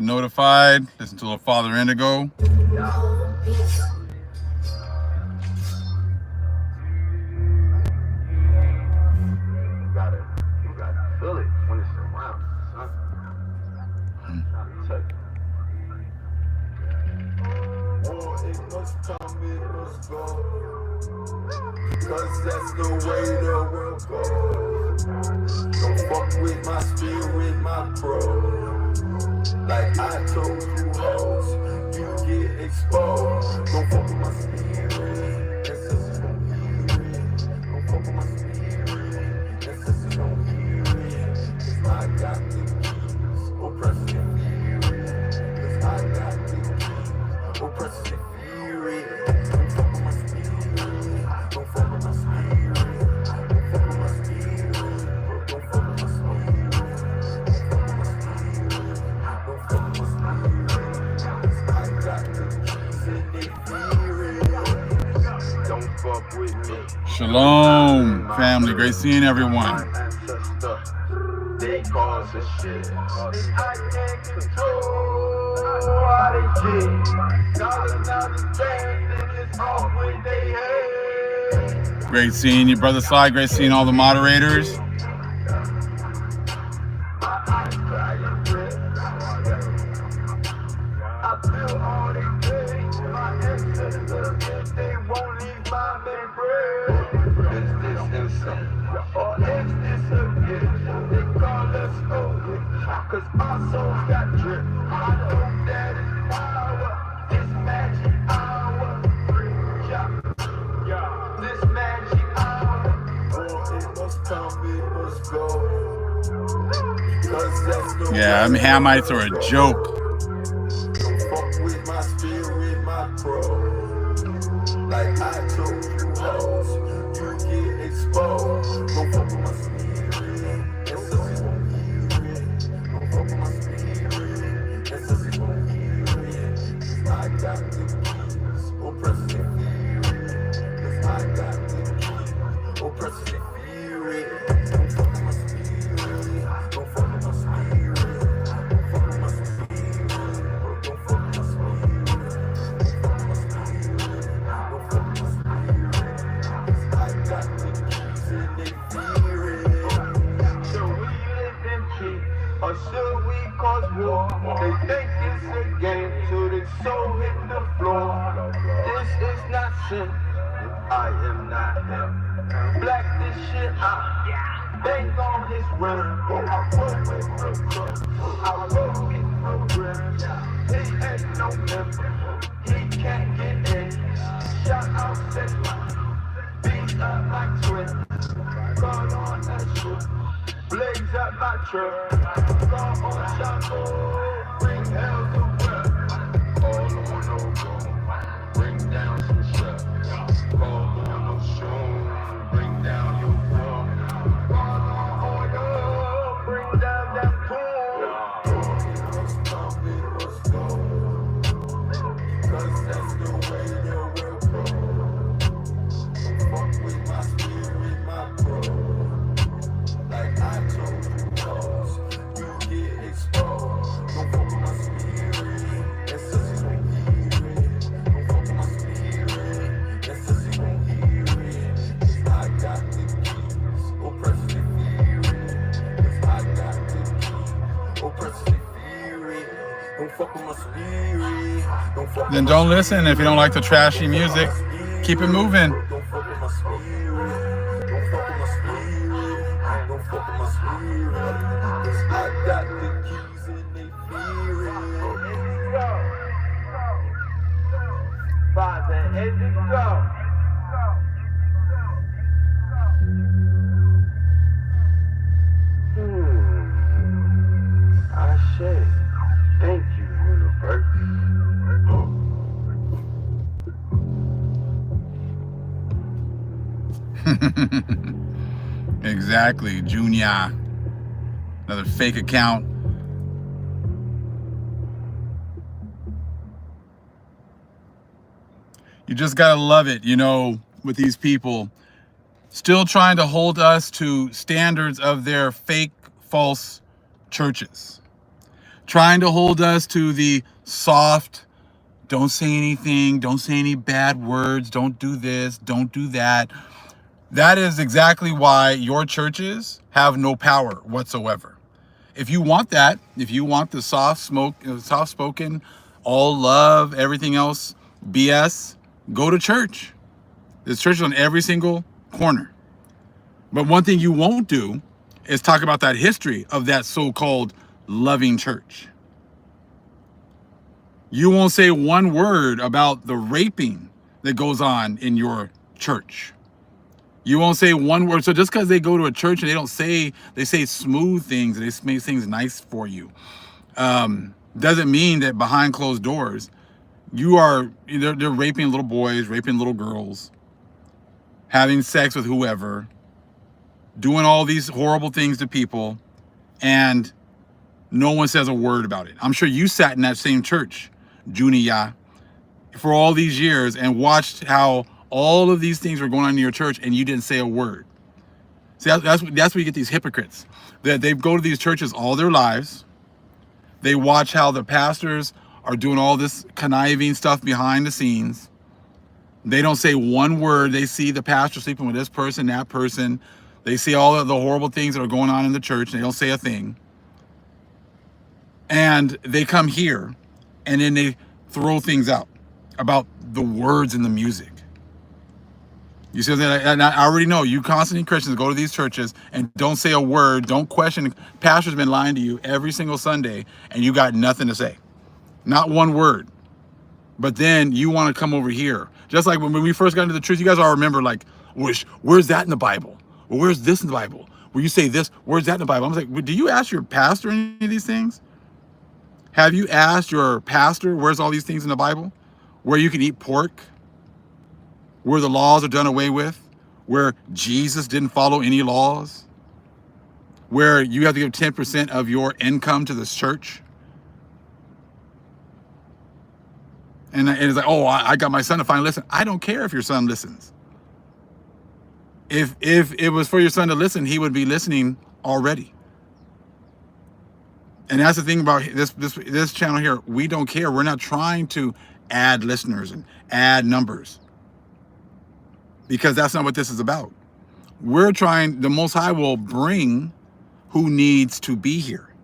Notified. Listen to a Father Indigo. You gotta feel it when it's around, son. It must come, it must go. Cause that's the way the world goes. Don't fuck with my spirit, my bro. Like I told you hoes, you get exposed. Don't fuck with my spirit, that's just gon' hear it. Don't fuck with my spirit, that's just gon' hear it. Cause I got the keys, oppressive fear it. Cause I got the keys, oppressive fear it. Don't fuck with my spirit, don't fuck with my spirit. Don't fuck with my spirit, don't fuck with my spirit. Don't fuck with my spirit, cause I got the keys and they fear it. Don't fuck with me. Shalom, family. Great seeing everyone. They cause a shit. I can't control how they get. Dollars out the bank, then it's off when they head. Great seeing you, Brother Sly. Great seeing all the moderators. My eyes crying red. I feel all they pain. My ancestors, they won't leave my memory. Is this insane? Or is this a gift? They call us holy, cause our souls got drip. I know that it's power, this magic hour. This magic hour. Oh, it must come, it must go. Cause that's the Yeah, I mean, hamites are a joke. Don't fuck with my spirit, my pro. Like I told you hoes, you get exposed. Don't fuck with my spirit, that's just gon' hear it. Don't fuck with my spirit, that's just gon' hear it. Cause I got the keys, oppressive fear it. Cause I got the keys, oppressive fear it. Don't fuck with my spirit, don't fuck with my spirit. Don't fuck with my spirit, don't fuck with my spirit. Don't fuck with my spirit, don't fuck with my spirit. Cause I got the keys and they fear it. Should we live in peace or should we cause war? They think it's a game till they soul hit the floor. This is not sin, I am not him. Black this shit out, bang on his rim. I roll with no crook, I roll with no grim. He ain't no member, he can't get in. Shout out Zelle, beat up my twin. Call on that shit, blaze up my truck. Call on Shadow, bring hell to work. All on no go, bring down some shit. Call on no show, bring down your wall. Call on oil, bring down that pool. It must come, it must go. Cause that's the way the world goes. Don't fuck with my spirit, my bro. Like I told you hoes, you get exposed. Don't fuck with my spirit, that's just gon' hear it. Don't fuck with my spirit, that's just gon' hear it. Cause I got the keys, oppressive fear it. Cause I got the keys, oppressive fear it. Don't fuck with my spirit, don't fuck with Then my don't listen if you don't like the trashy music. Keep it moving. Don't fuck with my spirit. Don't fuck with my spirit. Don't fuck with my spirit. Cause I got the keys and they fear it. Father, here we go. I say, thank you, universe. Exactly, Junior. Another fake account. You just gotta love it, you know, with these people still trying to hold us to standards of their fake, false churches. trying to hold us to the soft, don't say anything, don't say any bad words, don't do this, don't do that. That is exactly why your churches have no power whatsoever. If you want that, if you want the soft spoken, all love, everything else, BS, go to church. There's churches on every single corner. But one thing you won't do is talk about that history of that so-called loving church. You won't say one word about the raping that goes on in your church. You won't say one word. So just because they go to a church and they say smooth things and they make things nice for you, doesn't mean that behind closed doors, they're raping little boys, raping little girls, having sex with whoever, doing all these horrible things to people, and no one says a word about it. I'm sure you sat in that same church, Juniya, for all these years and watched how all of these things were going on in your church and you didn't say a word. See, that's where you get these hypocrites. That they go to these churches all their lives. They watch how the pastors are doing all this conniving stuff behind the scenes. They don't say one word. They see the pastor sleeping with this person, that person. They see all of the horrible things that are going on in the church. They don't say a thing. And they come here and then they throw things out about the words and the music. You see what I'm saying? And I already know you Constantine Christians go to these churches and don't say a word, don't question. Pastor's been lying to you every single Sunday and you got nothing to say. Not one word. But then you want to come over here. Just like when we first got into the truth, you guys all remember, like, where's that in the Bible? Or where's this in the Bible? Where you say this, where's that in the Bible? I was like, do you ask your pastor any of these things? Have you asked your pastor where's all these things in the Bible? Where you can eat pork? Where the laws are done away with? Where Jesus didn't follow any laws? Where you have to give 10% of your income to the church? And it's like, oh, I got my son to finally listen. I don't care if your son listens. If it was for your son to listen, he would be listening already. And that's the thing about this channel here. We don't care. We're not trying to add listeners and add numbers, because that's not what this is about. We're trying, the Most High will bring who needs to be here.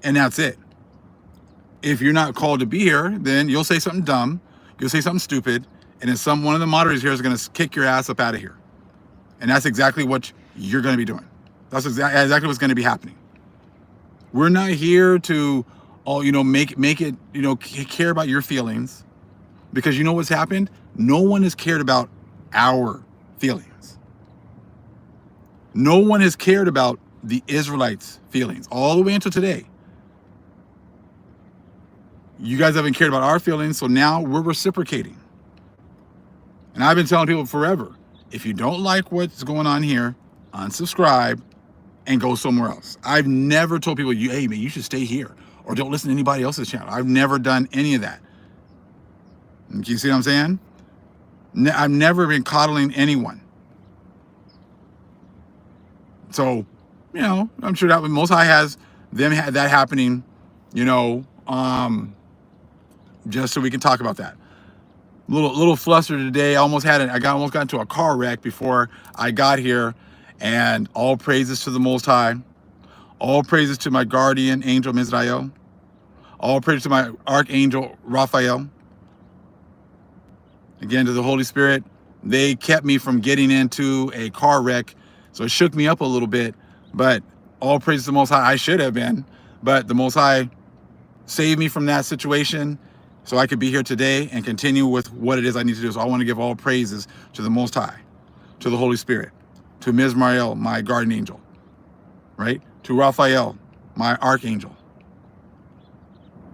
And that's it. If you're not called to be here, then you'll say something dumb, you'll say something stupid, and then one of the moderators here is going to kick your ass up out of here. And that's exactly what you're going to be doing. That's exactly what's going to be happening. We're not here to, make it, care about your feelings, because you know what's happened? No one has cared about our feelings. No one has cared about the Israelites' feelings all the way until today. You guys haven't cared about our feelings, so now we're reciprocating. And I've been telling people forever, if you don't like what's going on here, unsubscribe and go somewhere else. I've never told people, hey man, you should stay here, or don't listen to anybody else's channel. I've never done any of that. You see what I'm saying? I've never been coddling anyone. So, I'm sure that Most High has them had that happening, just so we can talk about that. Little flustered today. I almost got into a car wreck before I got here, and all praises to the Most High. All praises to my guardian angel Mizrael. All praises to my archangel Raphael. Again, to the Holy Spirit. They kept me from getting into a car wreck, so it shook me up a little bit, but all praises to the Most High. I should have been, but the Most High saved me from that situation so I could be here today and continue with what it is I need to do. So I want to give all praises to the Most High, to the Holy Spirit, to Mizrael, my guardian angel, right? To Raphael, my archangel,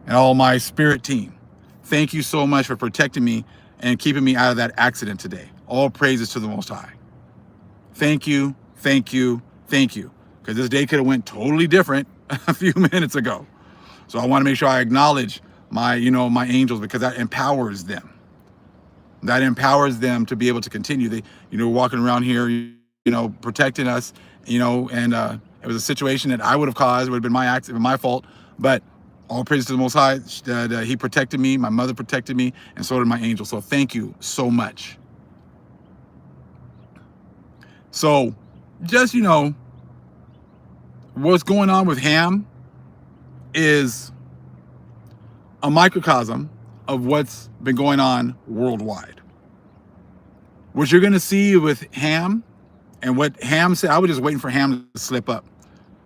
and all my spirit team. Thank you so much for protecting me and keeping me out of that accident today. All praises to the Most High. Thank you, thank you, thank you. Because this day could have went totally different a few minutes ago. So I want to make sure I acknowledge my angels, because that empowers them. That empowers them to be able to continue. They, walking around here, protecting us, and It was a situation that I would have caused. It would have been my accident, my fault. But all praise to the Most High. He protected me. My mother protected me, and so did my angel. So thank you so much. So just, what's going on with Ham is a microcosm of what's been going on worldwide. What you're going to see with Ham and what Ham said, I was just waiting for Ham to slip up.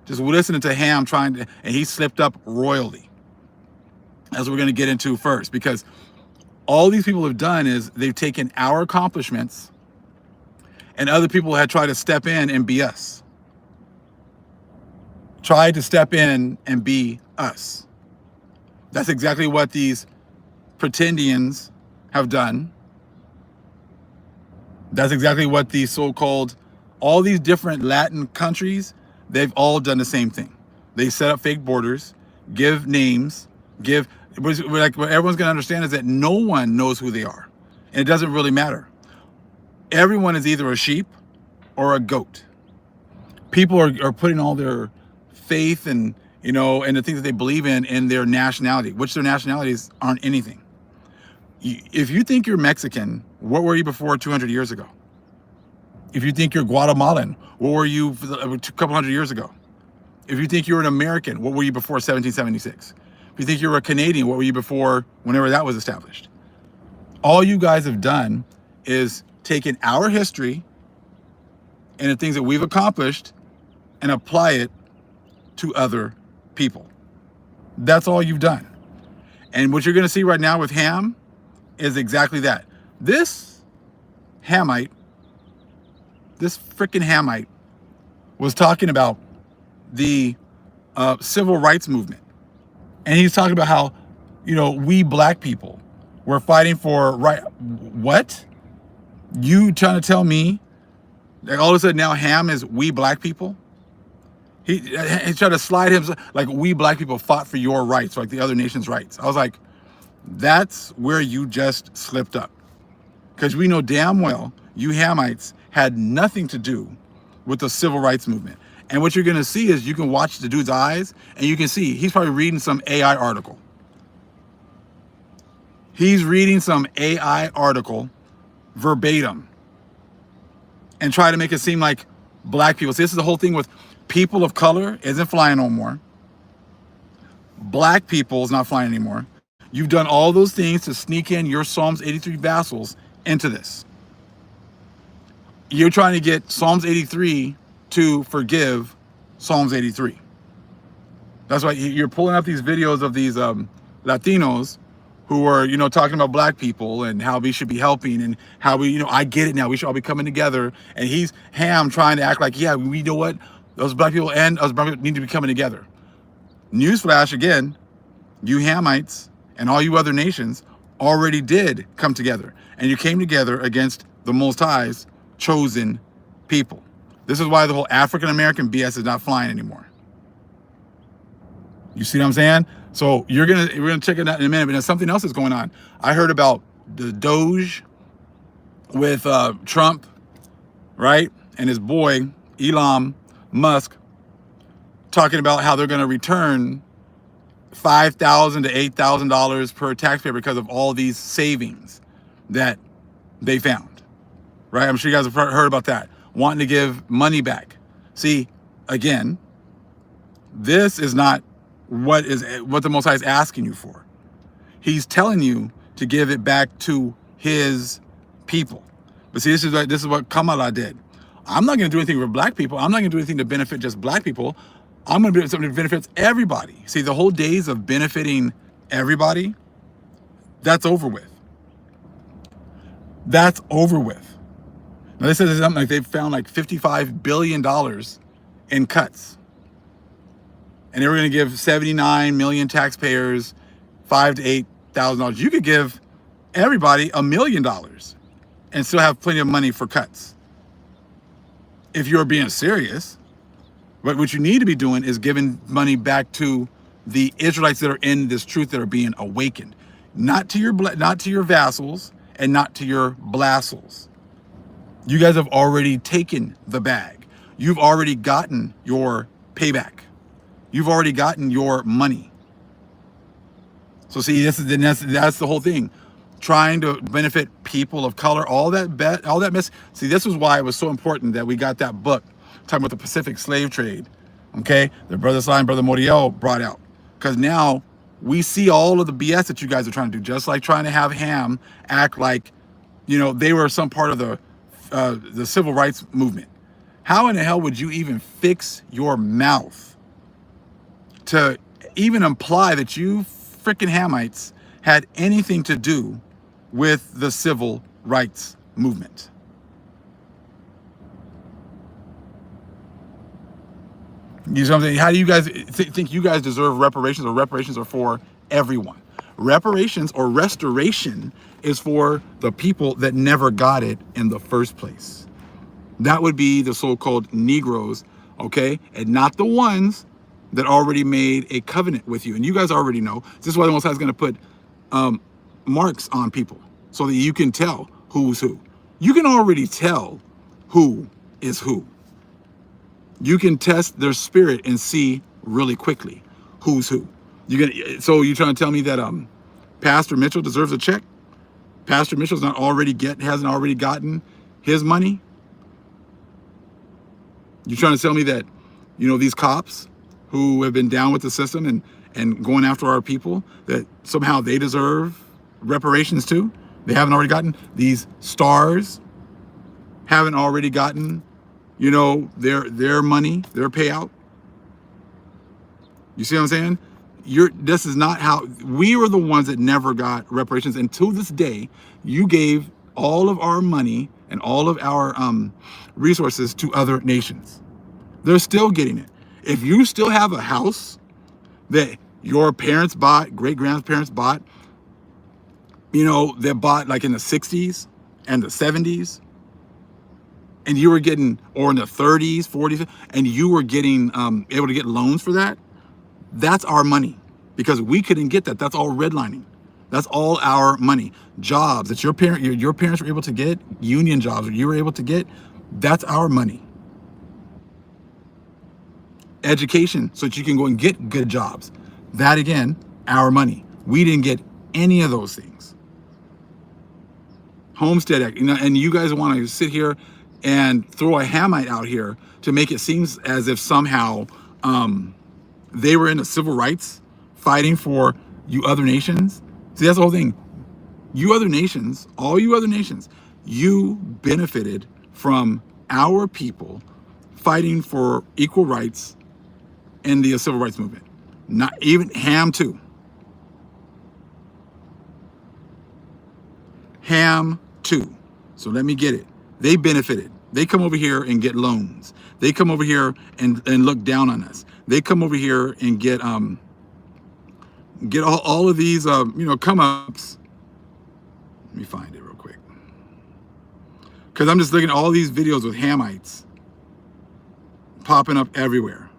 Just listening to Ham and he slipped up royally. That's what we're going to get into first, because all these people have done is they've taken our accomplishments and other people had tried to step in and be us. Tried to step in and be us. That's exactly what these pretendians have done. That's exactly what these so-called, all these different Latin countries, they've all done the same thing. They set up fake borders, give names, what everyone's going to understand is that no one knows who they are. And it doesn't really matter. Everyone is either a sheep or a goat. People are putting all their faith and, and the things that they believe in their nationality, which their nationalities aren't anything. If you think you're Mexican, what were you before 200 years ago? If you think you're Guatemalan, what were you a couple hundred years ago? If you think you're an American, what were you before 1776? If you think you're a Canadian, what were you before whenever that was established? All you guys have done is taken our history and the things that we've accomplished and apply it to other people. That's all you've done. And what you're going to see right now with Ham is exactly that. This Hamite, this freaking Hamite was talking about the civil rights movement. And he's talking about how, we black people were fighting for right. What? You trying to tell me that all of a sudden now Ham is we black people? He tried to slide him like we black people fought for your rights, like the other nation's rights. I was like, that's where you just slipped up. Because we know damn well you Hamites had nothing to do with the civil rights movement. And what you're going to see is you can watch the dude's eyes and you can see he's probably reading some AI article. He's reading some AI article verbatim and try to make it seem like black people. So this is the whole thing with people of color isn't flying no more. Black people is not flying anymore. You've done all those things to sneak in your Psalms 83 vassals into this. You're trying to get Psalms 83 to forgive Psalms 83. That's why you're pulling up these videos of these Latinos who are, talking about black people and how we should be helping and how we, I get it now. We should all be coming together. And he's Ham trying to act like, yeah, we know what those black people and us black people need to be coming together. Newsflash again, you Hamites and all you other nations already did come together, and you came together against the Most High's chosen people. This is why the whole African American BS is not flying anymore. You see what I'm saying? So we're gonna check it out in a minute, but there's something else that's going on. I heard about the Doge with Trump, right, and his boy Elon Musk talking about how they're going to return $5,000 to $8,000 per taxpayer because of all these savings that they found, right? I'm sure you guys have heard about that, wanting to give money back. See, again, this is not what the Most High is asking you for. He's telling you to give it back to his people. But see, this is what Kamala did. I'm not going to do anything for black people. I'm not going to do anything to benefit just black people. I'm going to do something that benefits everybody. See, the whole days of benefiting everybody, that's over with. That's over with. Now, they said something like they've found like $55 billion in cuts. And they were going to give 79 million taxpayers $5,000 to $8,000. You could give everybody $1 million and still have plenty of money for cuts, if you're being serious. But what you need to be doing is giving money back to the Israelites that are in this truth, that are being awakened, not to your vassals and not to your blassels. You guys have already taken the bag. You've already gotten your payback. You've already gotten your money. So see, that's the whole thing. Trying to benefit people of color, all that mess. See, this was why it was so important that we got that book talking about the Pacific slave trade. Okay, that Brother Sly and Brother Moriel brought out, because now we see all of the BS that you guys are trying to do, just like trying to have Ham act like, they were some part of the civil rights movement. How in the hell would you even fix your mouth to even imply that you freaking Hamites had anything to do with the civil rights movement? You know what I'm saying? How do you guys think you guys deserve reparations, or reparations are for everyone? Reparations or restoration is for the people that never got it in the first place. That would be the so-called Negroes, okay? And not the ones that already made a covenant with you. And you guys already know. This is why the Most High is going to put marks on people so that you can tell who's who. You can already tell who is who. You can test their spirit and see really quickly who's who. So you're trying to tell me that Pastor Mitchell deserves a check? Pastor Mitchell's hasn't already gotten his money? You're trying to tell me that, these cops who have been down with the system and going after our people, that somehow they deserve reparations too? They haven't already gotten? These stars haven't already gotten, their money, their payout? You see what I'm saying? This is not how, we were the ones that never got reparations. And to this day, you gave all of our money and all of our resources to other nations. They're still getting it. If you still have a house that your parents bought, great-grandparents bought, they bought like in the 60s and the 70s, and you were getting, or in the 30s, 40s, and you were getting able to get loans for that, that's our money, because we couldn't get that. That's all redlining. That's all our money. Jobs that your parents were able to get, union jobs that you were able to get, that's our money. Education, so that you can go and get good jobs. That again, our money. We didn't get any of those things. Homestead Act, and you guys want to sit here and throw a Hamite out here to make it seem as if somehow they were in the civil rights fighting for you other nations. See, that's the whole thing. You other nations, all you other nations, you benefited from our people fighting for equal rights in the civil rights movement. Not even Ham too. Ham too. So let me get it. They benefited. They come over here and get loans. They come over here and look down on us. They come over here and get all of these come ups. Let me find it real quick, because I'm just looking at all these videos with Hamites popping up everywhere.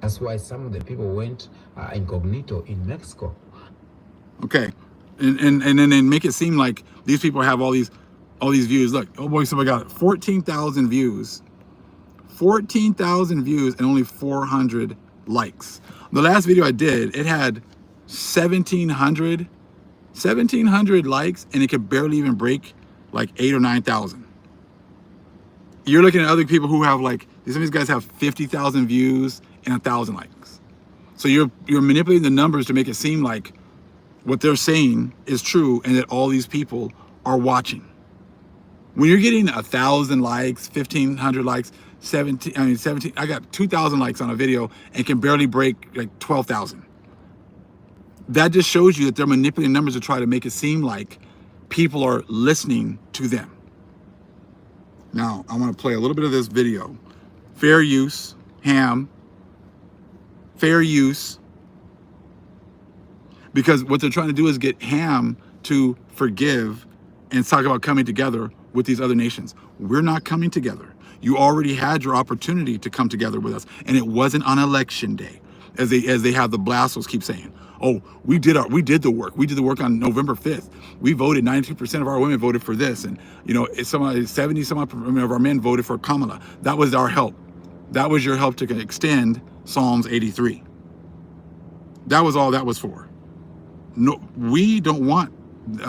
That's why some of the people went incognito in Mexico. Okay, and then they make it seem like these people have all these views. Look, oh boy, so I got 14,000 views. 14,000 views and only 400 likes. The last video I did, it had 1,700 likes, and it could barely even break like 8,000 or 9,000. You're looking at other people who have like, some of these guys have 50,000 views and 1,000 likes. So you're manipulating the numbers to make it seem like what they're saying is true and that all these people are watching. When you're getting 1,000 likes, 1,500 likes, 17, I got 2,000 likes on a video and can barely break like 12,000. That just shows you that they're manipulating numbers to try to make it seem like people are listening to them. Now, I want to play a little bit of this video. Fair use, Ham, fair use. Because what they're trying to do is get Ham to forgive and talk about coming together with these other nations. We're not coming together. You already had your opportunity to come together with us, and it wasn't on election day, as they have the blasphemers keep saying. Oh, we did the work. We did the work on November 5th. We voted, 92% of our women voted for this, and you know, 70 some odd of our men voted for Kamala. That was our help. That was your help to extend Psalms 83. That was all that was for. No, we don't want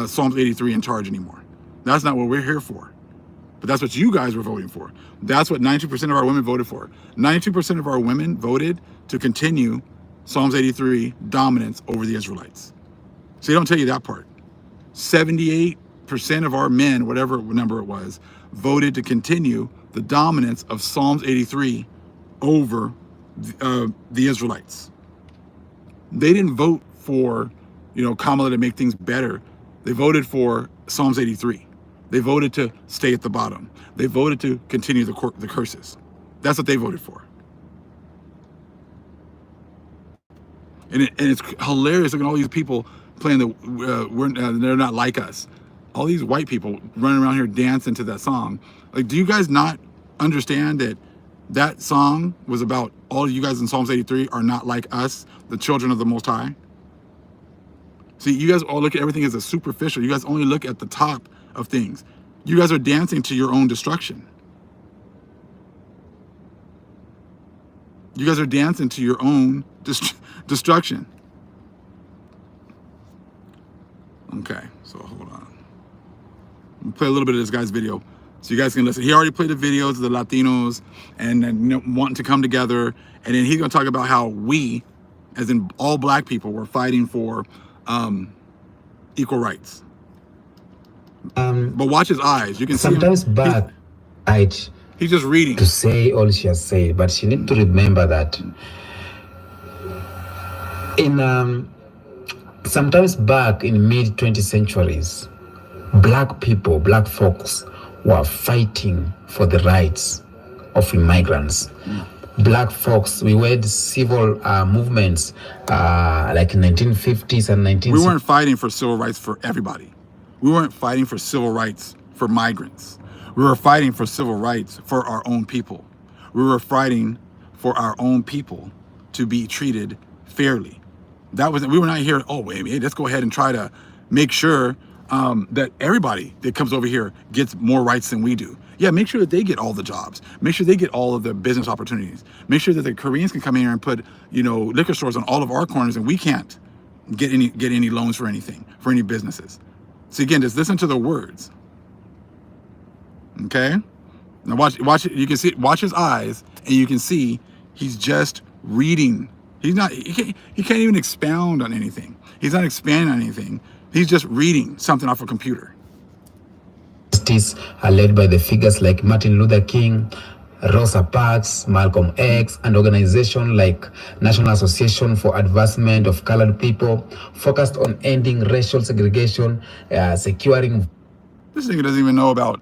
Psalms 83 in charge anymore. That's not what we're here for. But that's what you guys were voting for. That's what 92% of our women voted for. 92% of our women voted to continue Psalms 83 dominance over the Israelites. So they don't tell you that part. 78% of our men, whatever number it was, voted to continue the dominance of Psalms 83 over the Israelites. They didn't vote for, you know, Kamala to make things better. They voted for Psalms 83. They voted to stay at the bottom. They voted to continue the curses. That's what they voted for. And it's hilarious looking at all these people playing they're not like us. All these white people running around here dancing to that song. Like, do you guys not understand that that song was about all of you guys in Psalms 83 are not like us, the children of the Most High? See, you guys all look at everything as a superficial. You guys only look at the top of things. You guys are dancing to your own destruction. You guys are dancing to your own destruction. Okay, so hold on. I'll play a little bit of this guy's video so you guys can listen. He already played the videos of the Latinos and you know, wanting to come together, and then he's going to talk about how we, as in all black people, were fighting for equal rights. But watch his eyes. You can sometimes see him. back, He's just reading to say all she has said, but she need to remember that in sometimes back in mid 20th centuries, black people, black folks were fighting for the rights of immigrants. Black folks, we had civil movements like in 1950s and 1960s. We weren't fighting for civil rights for everybody. We weren't fighting for civil rights for migrants. We were fighting for civil rights for our own people. We were fighting for our own people to be treated fairly. We were not here, oh, wait, let's go ahead and try to make sure that everybody that comes over here gets more rights than we do. Yeah, make sure that they get all the jobs. Make sure they get all of the business opportunities. Make sure that the Koreans can come in here and put, you know, liquor stores on all of our corners, and we can't get any loans for anything, for any businesses. So again, just listen to the words. Okay? Now watch it. You can see, watch his eyes, and you can see he's just reading. He can't even expound on anything. He's not expanding on anything. He's just reading something off a computer. Are led by the figures like Martin Luther King, Rosa Parks, Malcolm X, and organizations like National Association for Advancement of Colored People, focused on ending racial segregation, securing. This nigga doesn't even know about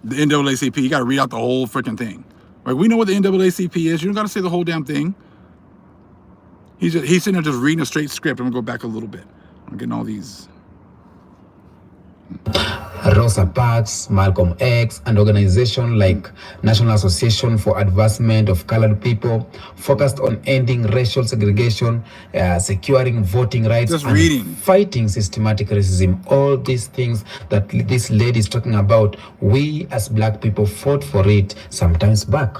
the NAACP. You got to read out the whole freaking thing. Like, we know what the NAACP is. You don't got to say the whole damn thing. He's sitting there just reading a straight script. I'm gonna go back a little bit. I'm getting all these. Rosa Parks, Malcolm X, and organizations like National Association for Advancement of Colored People, focused on ending racial segregation, securing voting rights, and fighting systematic racism. All these things that this lady is talking about, we as black people fought for it sometimes back.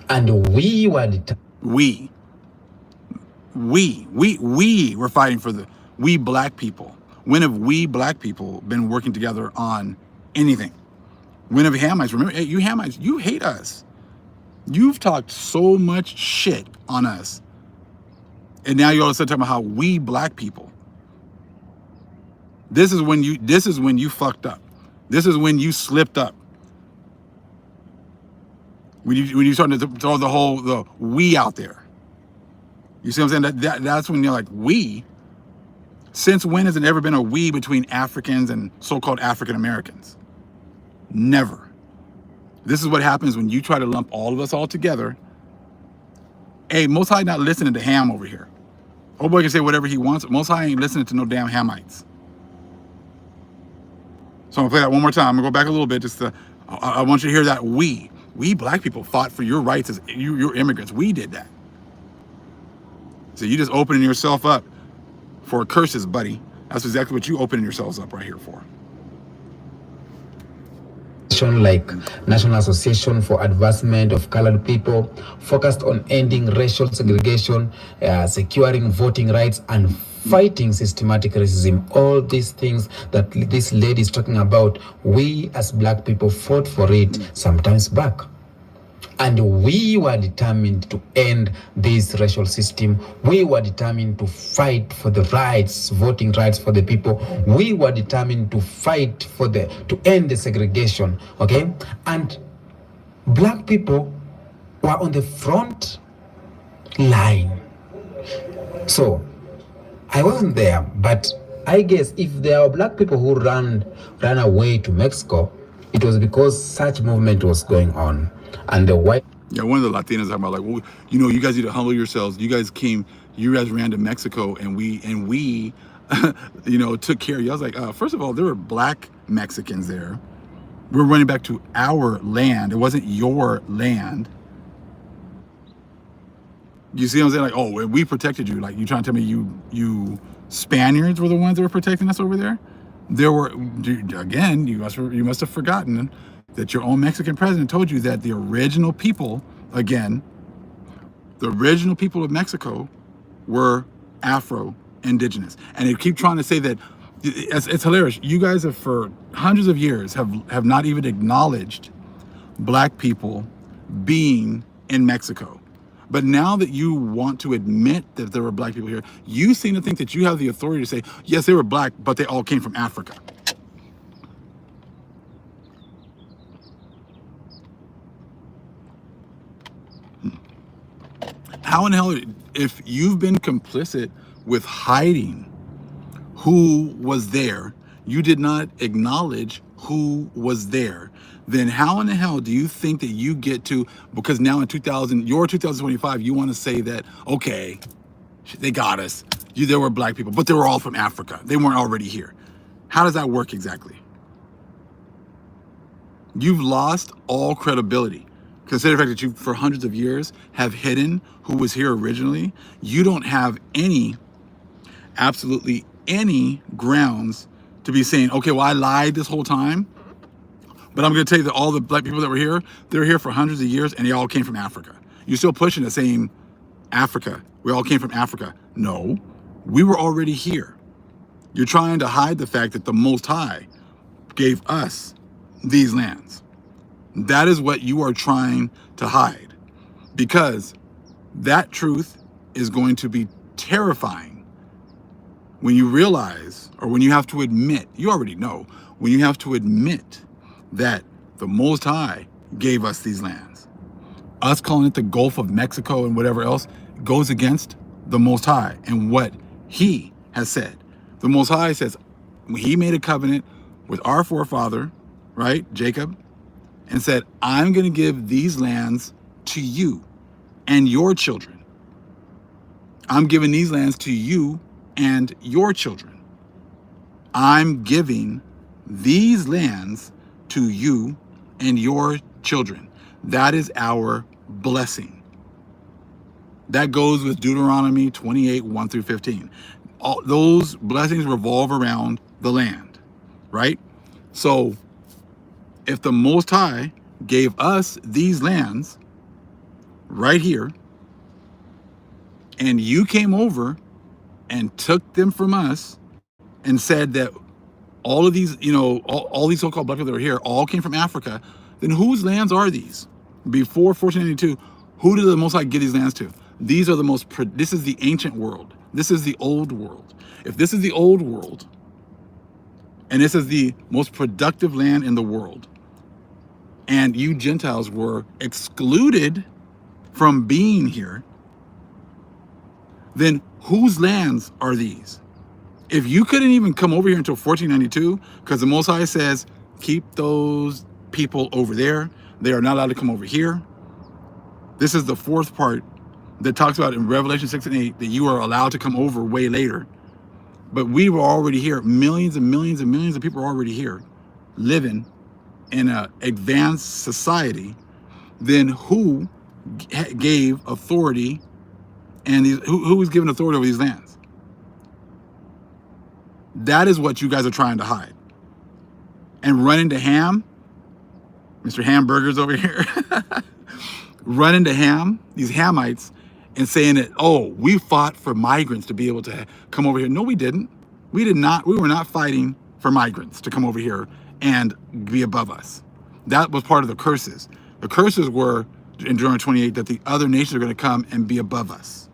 And we were the we were fighting for we black people. When have we black people been working together on anything? When have Hamites, remember, hey, you Hamites, you hate us. You've talked so much shit on us. And now you're all of a sudden talking about how we black people. This is when you fucked up. This is when you slipped up. When you started to throw the we out there. You see what I'm saying? That's when you're like, we. Since when has it ever been a we between Africans and so-called African Americans? Never. This is what happens when you try to lump all of us all together. Hey, Most High not listening to Ham over here. Old boy can say whatever he wants. Most High ain't listening to no damn Hamites. So I'm gonna play that one more time. I'm gonna go back a little bit. I want you to hear that we black people fought for your rights as your immigrants. We did that. So you just opening yourself up for curses, buddy. That's exactly what you opening yourselves up right here for. Like National Association for Advancement of Colored People, focused on ending racial segregation, securing voting rights, and fighting systematic racism. All these things that this lady is talking about, we as Black people fought for it sometimes back. And we were determined to end this racial system. We were determined to fight for the rights, voting rights for the people. We were determined to fight to end the segregation, okay? And Black people were on the front line. So I wasn't there, but I guess if there are Black people who ran away to Mexico, it was because such movement was going on. And the white... Yeah, one of the Latinos talking about like, well, you know, you guys need to humble yourselves. You guys ran to Mexico, and we, you know, took care of you. I was like, first of all, there were Black Mexicans there. We're running back to our land. It wasn't your land. You see what I'm saying? Like, oh, we protected you. Like, you trying to tell me you Spaniards were the ones that were protecting us over there? There were, again, you must have forgotten that your own Mexican president told you that the original people, again, the original people of Mexico were Afro-Indigenous. And they keep trying to say that, it's hilarious. You guys have, for hundreds of years, have not even acknowledged Black people being in Mexico. But now that you want to admit that there were Black people here, you seem to think that you have the authority to say, yes, they were Black, but they all came from Africa. How in the hell, if you've been complicit with hiding who was there, you did not acknowledge who was there, then how in the hell do you think that you get to, because now in 2025, you want to say that, okay, they got us. There were Black people, but they were all from Africa. They weren't already here. How does that work exactly? You've lost all credibility. Consider the fact that you, for hundreds of years, have hidden who was here originally. You don't have absolutely any grounds to be saying, okay, well, I lied this whole time, but I'm going to tell you that all the Black people that were here, they're here for hundreds of years, and they all came from Africa. You're still pushing the same Africa. We all came from Africa. No, we were already here. You're trying to hide the fact that the Most High gave us these lands. That is what you are trying to hide, because that truth is going to be terrifying when you realize, or when you have to admit, you already know, when you have to admit that the Most High gave us these lands. Us calling it the Gulf of Mexico and whatever else goes against the Most High and what He has said. The Most High says, He made a covenant with our forefather, right, Jacob, and said, I'm going to give these lands to you and your children. I'm giving these lands to you and your children. I'm giving these lands to you and your children. That is our blessing. That goes with Deuteronomy 28, 1 through 15. All those blessings revolve around the land, right? So if the Most High gave us these lands right here, and you came over and took them from us and said that all of these, you know, all these so-called Black people that are here all came from Africa, then whose lands are these? Before 1492, who did the Most High give these lands to? These are this is the ancient world. This is the old world. If this is the old world, and this is the most productive land in the world, and you Gentiles were excluded from being here, then whose lands are these? If you couldn't even come over here until 1492, because the Most High says, keep those people over there, they are not allowed to come over here. This is the fourth part that talks about in Revelation 6 and 8 that you are allowed to come over way later. But we were already here. Millions and millions and millions of people are already here, living in an advanced society. Then who gave authority And who was given authority over these lands? That is what you guys are trying to hide. And run into Ham, Mr. Hamburgers over here, run into Ham, these Hamites, and saying that, oh, we fought for migrants to be able to come over here. No, we didn't. We did not. We were not fighting for migrants to come over here and be above us. That was part of the curses. The curses were in Deuteronomy 28 that the other nations are going to come and be above us.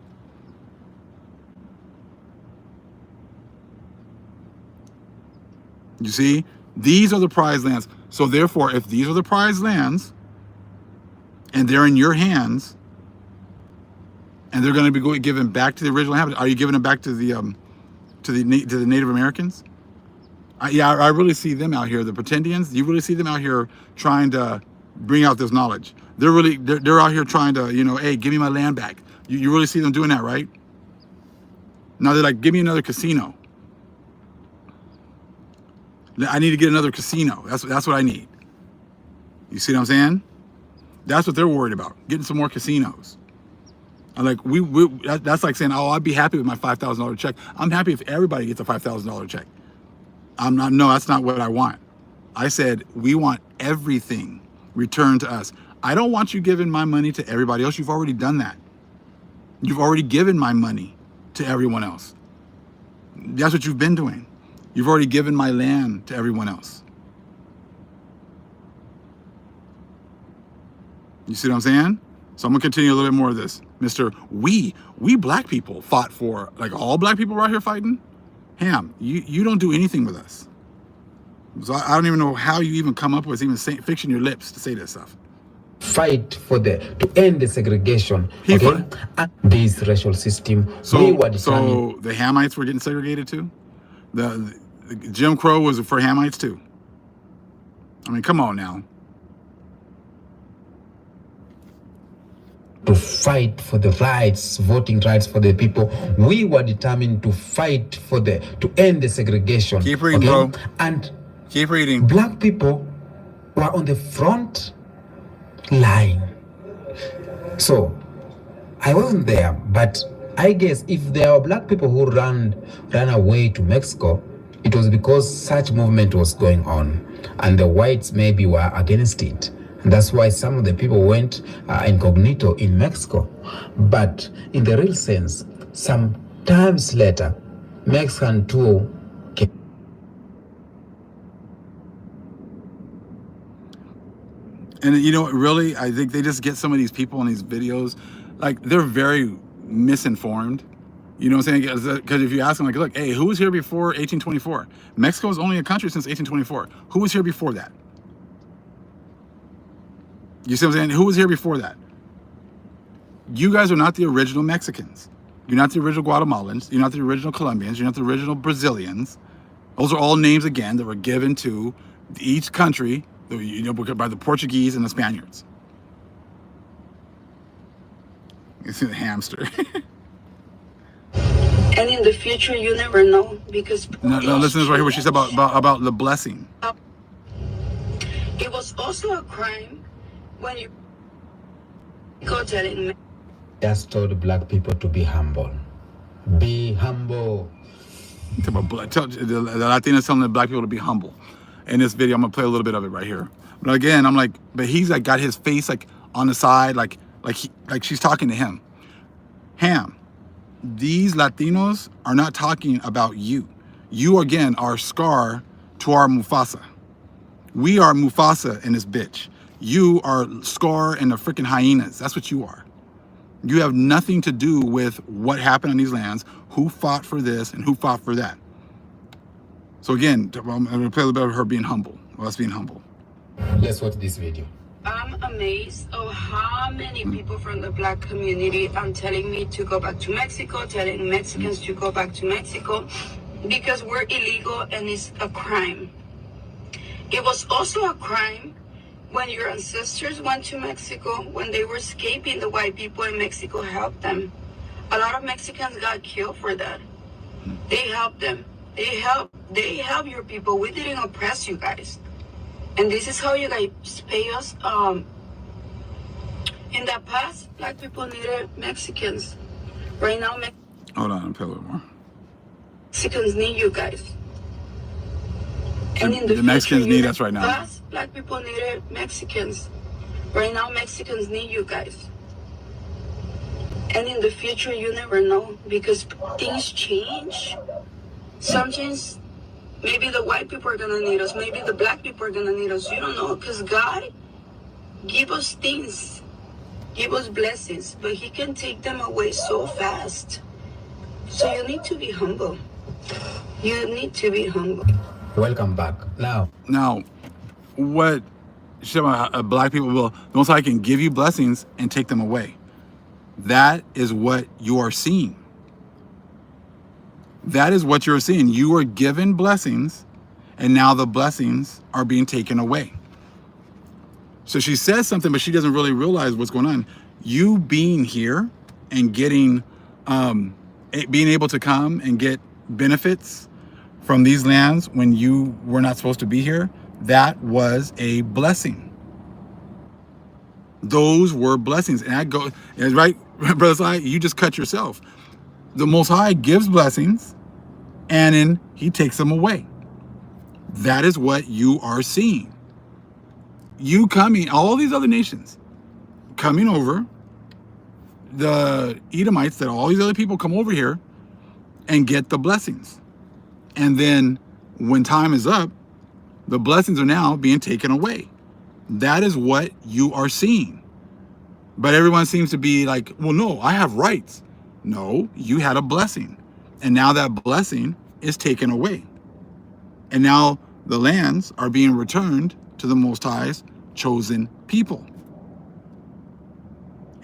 You see, these are the prized lands. So therefore, if these are the prized lands and they're in your hands and they're going to be given back to the original inhabitants, are you giving them back to the Native Americans? I really see them out here, the Pretendians. You really see them out here trying to bring out this knowledge. They're out here trying to, hey, give me my land back. You really see them doing that, right? Now they're like, give me another casino. I need to get another casino. That's what I need. You see what I'm saying? That's what they're worried about, getting some more casinos. And like that's like saying, oh, I'd be happy with my $5,000 check. I'm happy if everybody gets a $5,000 check. No, that's not what I want. I said, we want everything returned to us. I don't want you giving my money to everybody else. You've already done that. You've already given my money to everyone else. That's what you've been doing. You've already given my land to everyone else. You see what I'm saying? So I'm gonna continue a little bit more of this. Mr. We black people fought for, like all black people right here fighting? Ham, you don't do anything with us. So I don't even know how you even come up with even fixing your lips to say this stuff. Fight to end the segregation. Okay? And this racial system. So the Hamites were getting segregated too? The Jim Crow was for Hamites too. I mean, come on now. To fight for the rights, voting rights for the people. We were determined to fight to end the segregation. Keep reading, bro. And keep reading. Black people were on the front line. So I wasn't there, but I guess if there are black people who ran away to Mexico, it was because such movement was going on, and the whites maybe were against it. And that's why some of the people went incognito in Mexico. But in the real sense, some times later, Mexican too came. And really, I think they just get some of these people in these videos, like they're very misinformed. You know what I'm saying? Because if you ask them, like, look, hey, who was here before 1824? Mexico was only a country since 1824. Who was here before that? You see what I'm saying? Who was here before that? You guys are not the original Mexicans. You're not the original Guatemalans. You're not the original Colombians. You're not the original Brazilians. Those are all names, again, that were given to each country, by the Portuguese and the Spaniards. You see the hamster. And in the future, you never know, because no, listen to this right here, what she said about the blessing. It was also a crime when you go telling me. Just told black people to be humble. Be humble. The Latinos telling the black people to be humble. In this video, I'm gonna play a little bit of it right here. But again, I'm like, but he's like got his face like on the side, like she's talking to him. Ham. These Latinos are not talking about you. You, again, are Scar to our Mufasa. We are Mufasa in this bitch. You are Scar and the freaking hyenas. That's what you are. You have nothing to do with what happened on these lands, who fought for this and who fought for that. So again, I'm going to play a little bit of her being humble. Well, us being humble. Let's watch this video. I'm amazed of how many people from the black community are telling me to go back to Mexico, telling Mexicans to go back to Mexico, because we're illegal and it's a crime. It was also a crime when your ancestors went to Mexico, when they were escaping the white people and Mexico helped them. A lot of Mexicans got killed for that. They helped them. They help your people. We didn't oppress you guys. And this is how you guys pay us. In the past, black people needed Mexicans. Right now, Hold on, play a little more. Mexicans need you guys. And in The the Mexicans future, need us right now. us black people needed Mexicans. Right now, Mexicans need you guys. And in the future, you never know because things change. Sometimes, maybe the white people are gonna need us. Maybe the black people are gonna need us. You don't know, because God give us things, give us blessings, but He can take them away so fast. So you need to be humble. You need to be humble. Welcome back. Now, what black people will, the Most High can give you blessings and take them away. That is what you are seeing. That is what you're seeing. You are given blessings, and now the blessings are being taken away. So she says something, but she doesn't really realize what's going on. You being here and getting, being able to come and get benefits from these lands when you were not supposed to be here, that was a blessing. Those were blessings. And I go, right, Brother Sai, you just cut yourself. The Most High gives blessings, and then He takes them away. That is what you are seeing. You coming, all these other nations coming over, the Edomites, that all these other people come over here and get the blessings. And then when time is up, the blessings are now being taken away. That is what you are seeing. But everyone seems to be like, well, no, I have rights. No, you had a blessing. And now that blessing is taken away. And now the lands are being returned to the Most High's chosen people.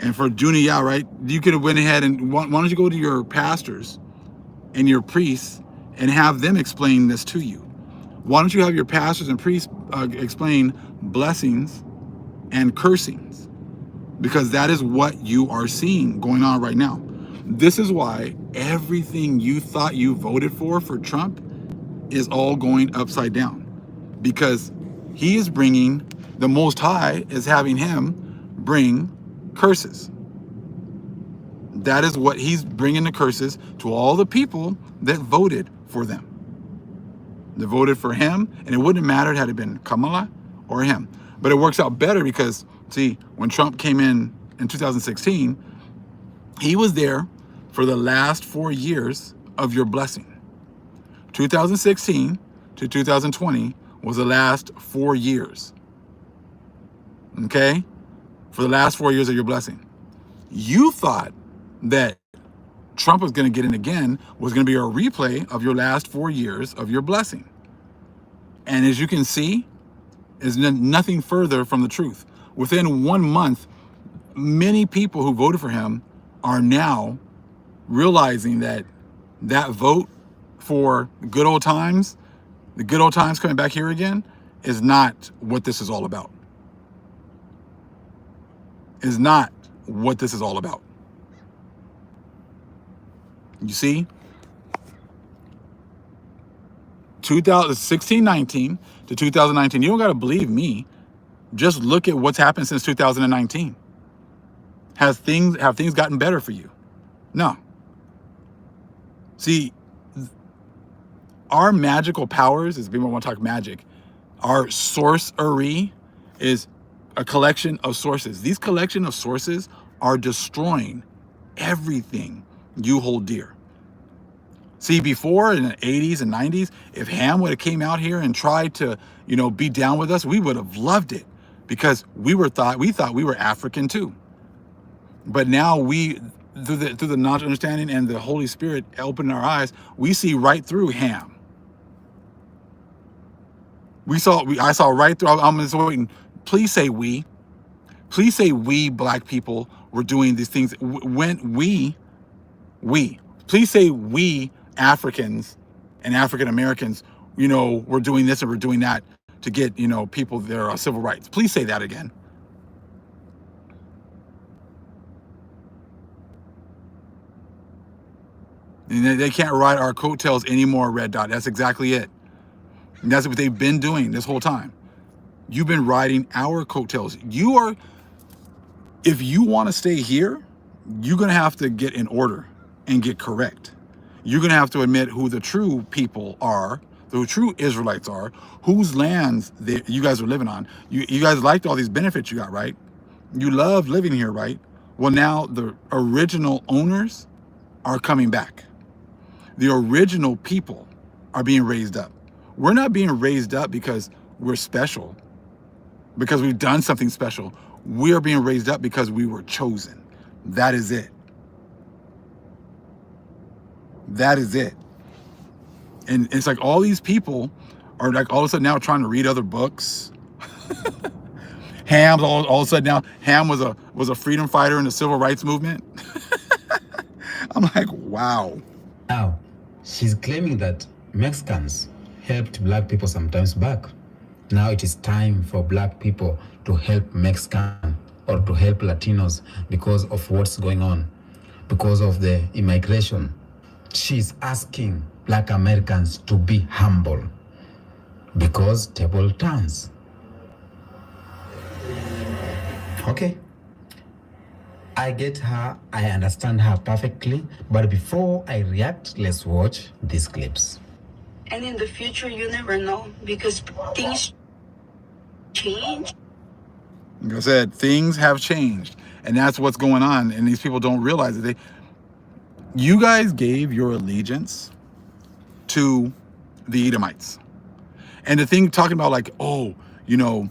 And for Junia, right, you could have went ahead and why don't you go to your pastors and your priests and have them explain this to you? Why don't you have your pastors and priests explain blessings and cursings? Because that is what you are seeing going on right now. This is why everything you thought you voted for Trump is all going upside down. Because he is bringing, the Most High is having him bring curses. That is what he's bringing, the curses to all the people that voted for them. They voted for him, and it wouldn't have mattered had it been Kamala or him. But it works out better because, see, when Trump came in 2016, he was there for the last 4 years of your blessing. 2016 to 2020 was the last 4 years. Okay? For the last 4 years of your blessing. You thought that Trump was going to get in again, was going to be a replay of your last 4 years of your blessing. And as you can see, is nothing further from the truth. Within 1 month, many people who voted for him are now realizing that that vote for good old times, the good old times coming back here again, is not what this is all about. Is not what this is all about. You see, 2016-19 to 2019, you don't got to believe me. Just look at what's happened since 2019. Have things gotten better for you? No. See, our magical powers, as people want to talk magic, our sorcery is a collection of sources. These collection of sources are destroying everything you hold dear. See, before in the 80s and 90s, if Ham would have came out here and tried to, be down with us, we would have loved it because we thought we were African too. But now through the knowledge, understanding, and the Holy Spirit opening our eyes, we see right through Ham. I saw right through. I'm just waiting. Please say we. Please say we black people were doing these things. When we. Please say we Africans and African Americans, we're doing this and we're doing that to get, people their civil rights. Please say that again. And they can't ride our coattails anymore, Red Dot. That's exactly it. And that's what they've been doing this whole time. You've been riding our coattails. If you want to stay here, you're going to have to get in order. and get correct. You're going to have to admit who the true people are, the true Israelites are, whose lands you guys are living on. You guys liked all these benefits you got, right? You love living here, right? Well, now the original owners are coming back. The original people are being raised up. We're not being raised up because we're special, because we've done something special. We are being raised up because we were chosen. That is it. That is it. And it's like all these people are like all of a sudden now trying to read other books. Ham, all of a sudden now, Ham was a freedom fighter in the civil rights movement. I'm like, wow. Now, she's claiming that Mexicans helped black people sometimes back. Now it is time for black people to help Mexican or to help Latinos because of what's going on, because of the immigration. She's asking black Americans to be humble because table turns. Okay. I get her, I understand her perfectly, but before I react, let's watch these clips. And in the future, you never know because things change. Like I said, things have changed, and that's what's going on. And these people don't realize it. You guys gave your allegiance to the Edomites, and the thing talking about like, oh, you know,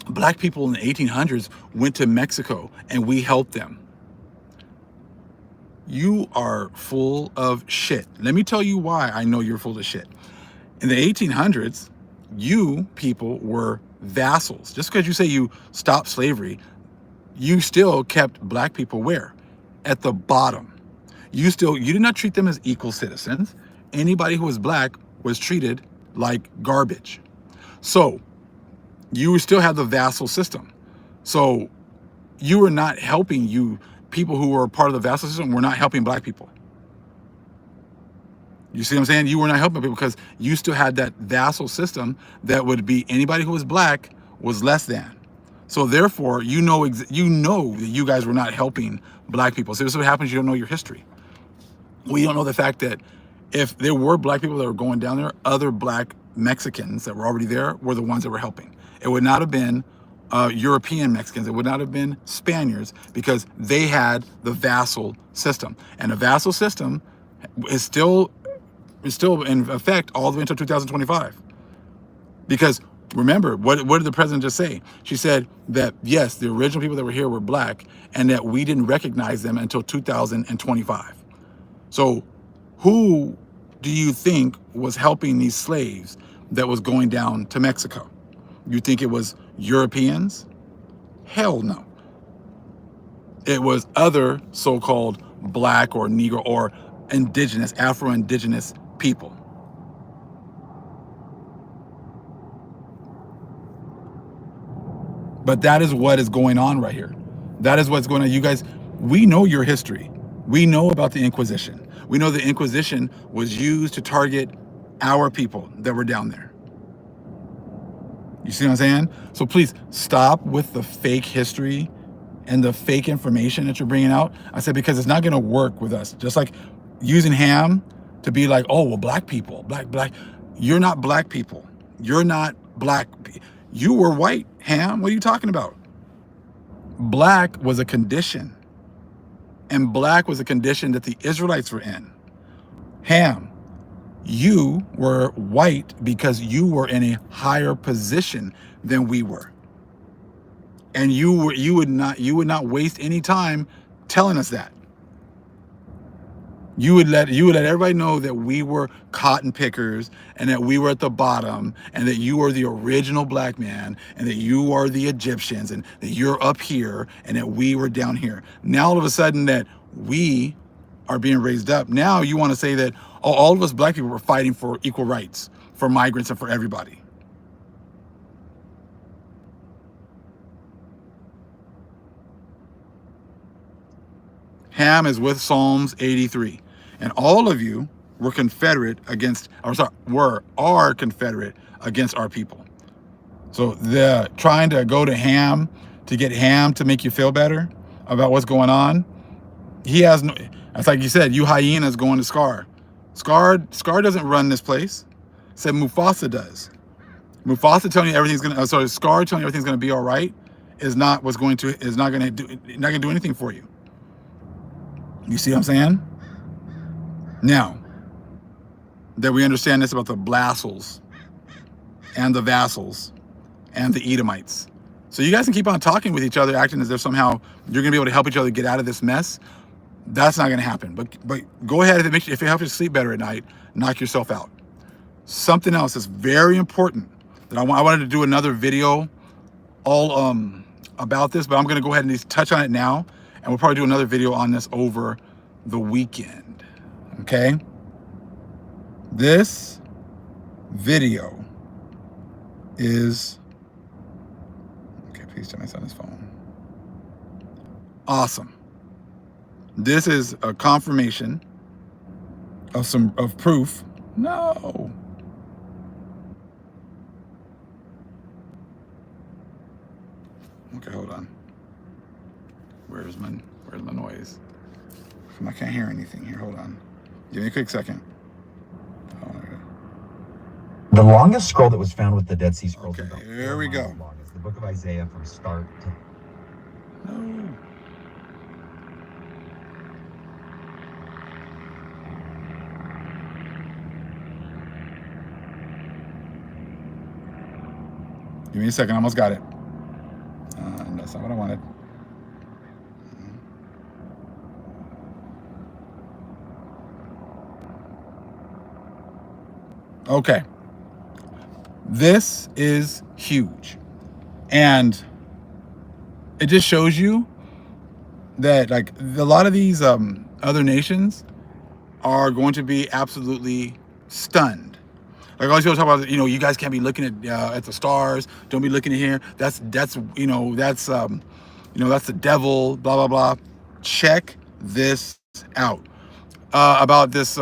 black people in the 1800s went to Mexico and we helped them. You are full of shit. Let me tell you why I know you're full of shit. In the 1800s, you people were vassals. Just because you say you stopped slavery, you still kept black people where? At the bottom. You did not treat them as equal citizens. Anybody who was black was treated like garbage. So you still have the vassal system. So you were not helping people who were part of the vassal system were not helping black people. You see what I'm saying? You were not helping people because you still had that vassal system that would be anybody who was black was less than. So therefore, you know that you guys were not helping black people. So this is what happens. You don't know your history. We don't know the fact that if there were black people that were going down there, other black Mexicans that were already there were the ones that were helping. It would not have been European Mexicans. It would not have been Spaniards because they had the vassal system. And the vassal system is still in effect all the way until 2025. Because remember, what did the president just say? She said that, yes, the original people that were here were black and that we didn't recognize them until 2025. So who do you think was helping these slaves that was going down to Mexico? You think it was Europeans? Hell no. It was other so-called black or Negro or indigenous, Afro-indigenous people. But that is what is going on right here. That is what's going on. You guys, we know your history. We know about the Inquisition. We know the Inquisition was used to target our people that were down there. You see what I'm saying? So please stop with the fake history and the fake information that you're bringing out. I said, because it's not going to work with us. Just like using Ham to be like, oh, well, black people, black. You're not black people. You're not black. You were white, Ham. What are you talking about? Black was a condition. And black was a condition that the Israelites were in. Ham, you were white because you were in a higher position than we were. And you would not waste any time telling us that. You would let everybody know that we were cotton pickers and that we were at the bottom and that you are the original black man and that you are the Egyptians and that you're up here and that we were down here. Now all of a sudden that we are being raised up, now you want to say that all of us black people were fighting for equal rights for migrants and for everybody. Ham is with Psalms 83. And all of you were Confederate against, are Confederate against our people. So they're trying to go to Ham to get Ham to make you feel better about what's going on. He has no. That's like you said. You hyenas going to Scar. Scar doesn't run this place. Said Mufasa does. Mufasa telling you everything's gonna. Sorry, Scar telling you everything's gonna be all right is not what's going to. Is not gonna do. Not gonna do anything for you. You see what I'm saying? Now that we understand this about the Blassels and the Vassals and the Edomites, so you guys can keep on talking with each other, acting as if somehow you're gonna be able to help each other get out of this mess. That's not gonna happen. But go ahead, if it helps you sleep better at night, knock yourself out. Something else that's very important that I wanted to do another video all about this, but I'm gonna go ahead and just touch on it now, and we'll probably do another video on this over the weekend. Okay? This video is okay. Please tell my son his phone. Awesome. This is a confirmation of proof. No. Okay, hold on. Where's my noise? I can't hear anything here. Hold on. Give me a quick second. Oh, okay. The longest scroll that was found with the Dead Sea Scrolls. Okay, here we go. It's the book of Isaiah from start to. No. Give me a second. I almost got it. That's not what I wanted. Okay. This is huge. And it just shows you that like a lot of these other nations are going to be absolutely stunned. Like all these people talk about, you guys can't be looking at the stars. Don't be looking at here. That's that's the devil. Blah blah blah. Check this out about this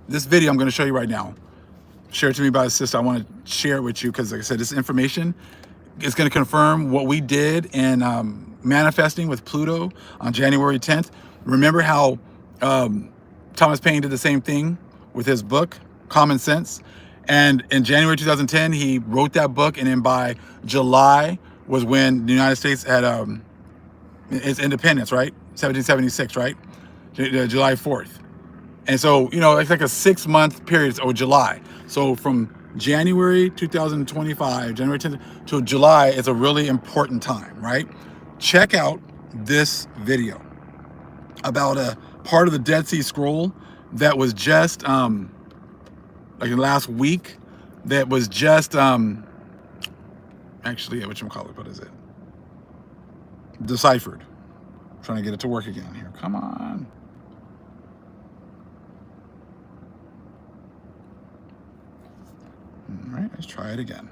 this video I'm going to show you right now. Shared to me by a sister. I want to share it with you because, like I said, this information is going to confirm what we did in manifesting with Pluto on January 10th. Remember how Thomas Paine did the same thing with his book, Common Sense? And in January 2010, he wrote that book, and then by July was when the United States had its independence, right? 1776, right? July 4th. And so, it's like a 6-month period, or July. So from January 2025, January 10th to July is a really important time, right? Check out this video about a part of the Dead Sea Scroll that was just, like last week, that was just, actually, whatchamacallit, what is it? Deciphered. I'm trying to get it to work again here. Come on. All right, let's try it again.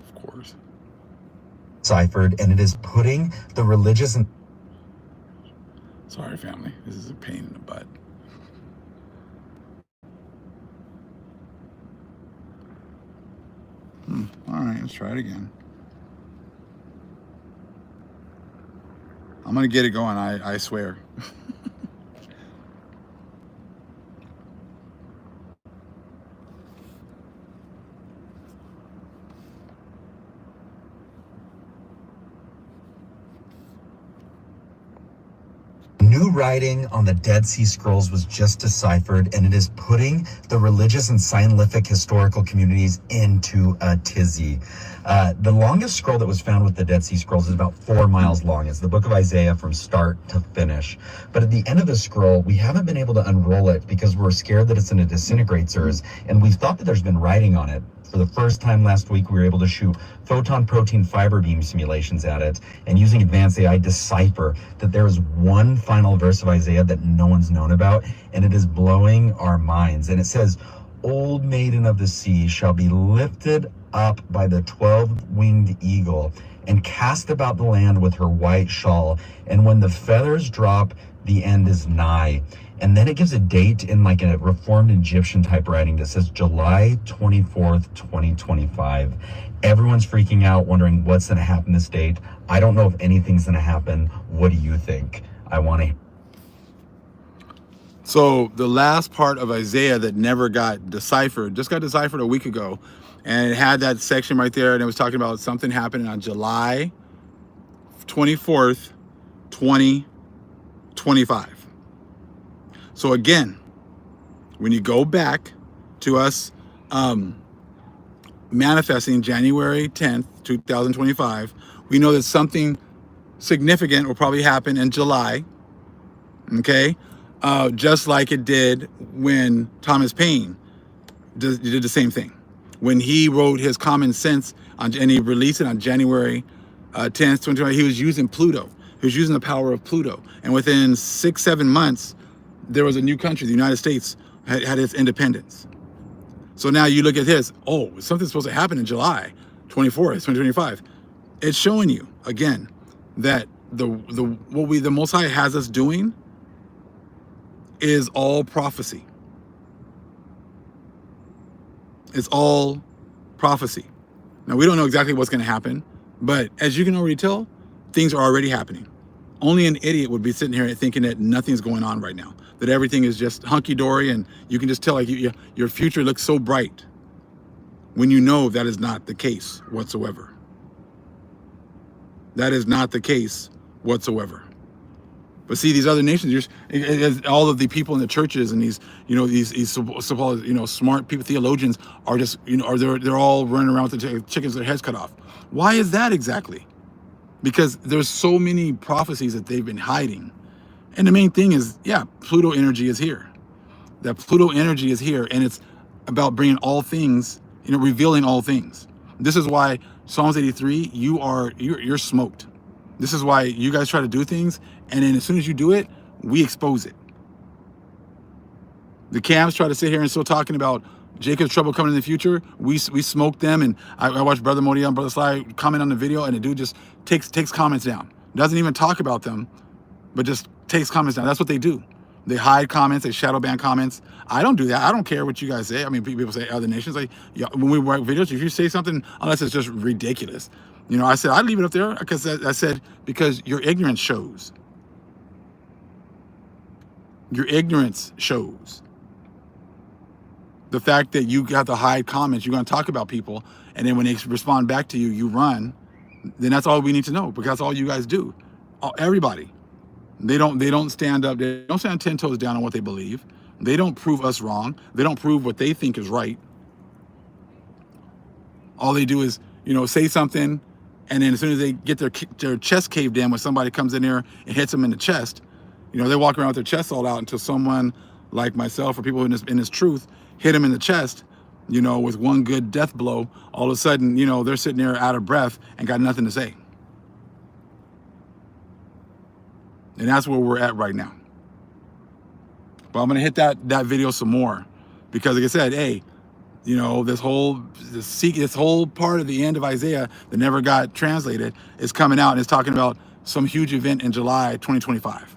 Of course. Deciphered, and it is putting the religious and. Sorry, family. This is a pain in the butt. All right, let's try it again. I'm gonna get it going. I swear. New writing on the Dead Sea Scrolls was just deciphered, and it is putting the religious and scientific historical communities into a tizzy. The longest scroll that was found with the Dead Sea Scrolls is about 4 miles long. It's the book of Isaiah from start to finish. But at the end of the scroll, we haven't been able to unroll it because we're scared that it's going to disintegrate, sirs, and we've thought that there's been writing on it. For the first time last week, we were able to shoot photon protein fiber beam simulations at it, and using advanced AI decipher that there is one final verse of Isaiah that no one's known about, and it is blowing our minds. And it says, "Old maiden of the sea shall be lifted up by the 12-winged eagle and cast about the land with her white shawl. And when the feathers drop, the end is nigh." And then it gives a date in like a Reformed Egyptian type writing that says July 24th, 2025. Everyone's freaking out, wondering what's going to happen this date. I don't know if anything's going to happen. What do you think? I want to. So the last part of Isaiah that never got deciphered, just got deciphered a week ago. And it had that section right there, and it was talking about something happening on July 24th, 2025. So again, when you go back to us manifesting January 10th, 2025, we know that something significant will probably happen in July, okay? Just like it did when Thomas Paine did the same thing. When he wrote his Common Sense and he released it on January 10th, 2020, he was using Pluto. He was using the power of Pluto. And within 6-7 months, there was a new country, the United States, had its independence. So now you look at this, oh, something's supposed to happen in July 24th, 2025. It's showing you, again, that the Most High has us doing is all prophecy. It's all prophecy. Now, we don't know exactly what's going to happen, but as you can already tell, things are already happening. Only an idiot would be sitting here thinking that nothing's going on right now, that everything is just hunky-dory, and you can just tell like your future looks so bright when you know that is not the case whatsoever. That is not the case whatsoever. But see, these other nations, all of the people in the churches and these supposed, smart people, theologians are just, they're all running around with the chickens with their heads cut off. Why is that exactly? Because there's so many prophecies that they've been hiding. And the main thing is, yeah, Pluto energy is here. That Pluto energy is here, and it's about bringing all things, revealing all things. This is why Psalms 83, you're smoked. This is why you guys try to do things, and then as soon as you do it, we expose it. The cams try to sit here and still talking about Jacob's trouble coming in the future. We smoked them, and I watched Brother Modi and Brother Sly comment on the video, and the dude just takes comments down. Doesn't even talk about them, but just takes comments down. That's what they do. They hide comments, they shadow ban comments. I don't do that. I don't care what you guys say. I mean, people say other nations, like, when we write videos, if you say something, unless it's just ridiculous, I said I'd leave it up there because I said, because your ignorance shows. Your ignorance shows. The fact that you have to hide comments, you're going to talk about people, and then when they respond back to you, you run. Then that's all we need to know, because that's all you guys do. Everybody. They don't stand up. They don't stand 10 toes down on what they believe. They don't prove us wrong. They don't prove what they think is right. All they do is, say something, and then as soon as they get their chest caved in, when somebody comes in there and hits them in the chest, they walk around with their chest all out until someone like myself or people in this truth hit them in the chest, with one good death blow. All of a sudden, they're sitting there out of breath and got nothing to say. And that's where we're at right now. But I'm going to hit that video some more, because like I said, hey, this whole part of the end of Isaiah that never got translated is coming out, and it's talking about some huge event in July 2025.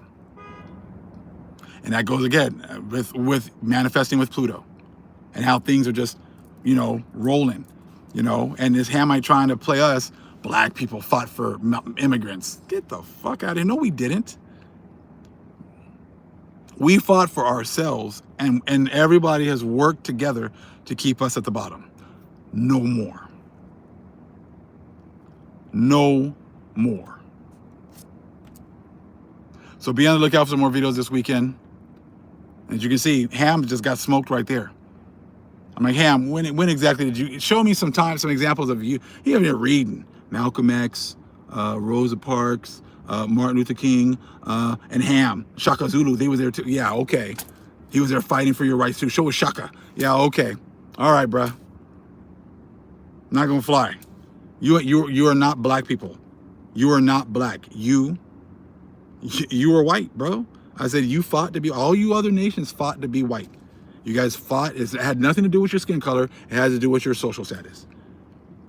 And that goes again with manifesting with Pluto and how things are just, rolling, and this Hamite trying to play us. Black people fought for immigrants. Get the fuck out of here. No, we didn't. We fought for ourselves, and everybody has worked together to keep us at the bottom. No more. No more. So be on the lookout for some more videos this weekend. As you can see, Ham just got smoked right there. I'm like, Ham, when exactly did you show me some examples of you? He over here reading Malcolm X, Rosa Parks, Martin Luther King, and Ham, Shaka Zulu. They was there too. Yeah, okay. He was there fighting for your rights too. Show us Shaka. Yeah, okay. All right, bruh. Not gonna fly. You are not black people. You are not black. You are white, bro. I said you fought to be. All you other nations fought to be white. You guys fought. It had nothing to do with your skin color. It had to do with your social status.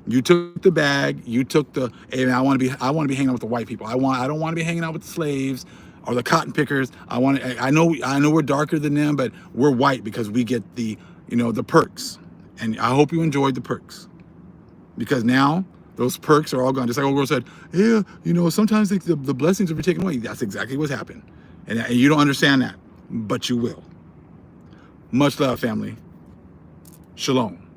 You took the bag. You took the. Hey, man, I want to be hanging out with the white people. I don't want to be hanging out with the slaves. are the cotton pickers. I know we're darker than them, but we're white because we get the, the perks. And I hope you enjoyed the perks, because now those perks are all gone. Just like old girl said, yeah, sometimes the blessings will be taken away. That's exactly what's happened. And you don't understand that, but you will. Much love, family. Shalom.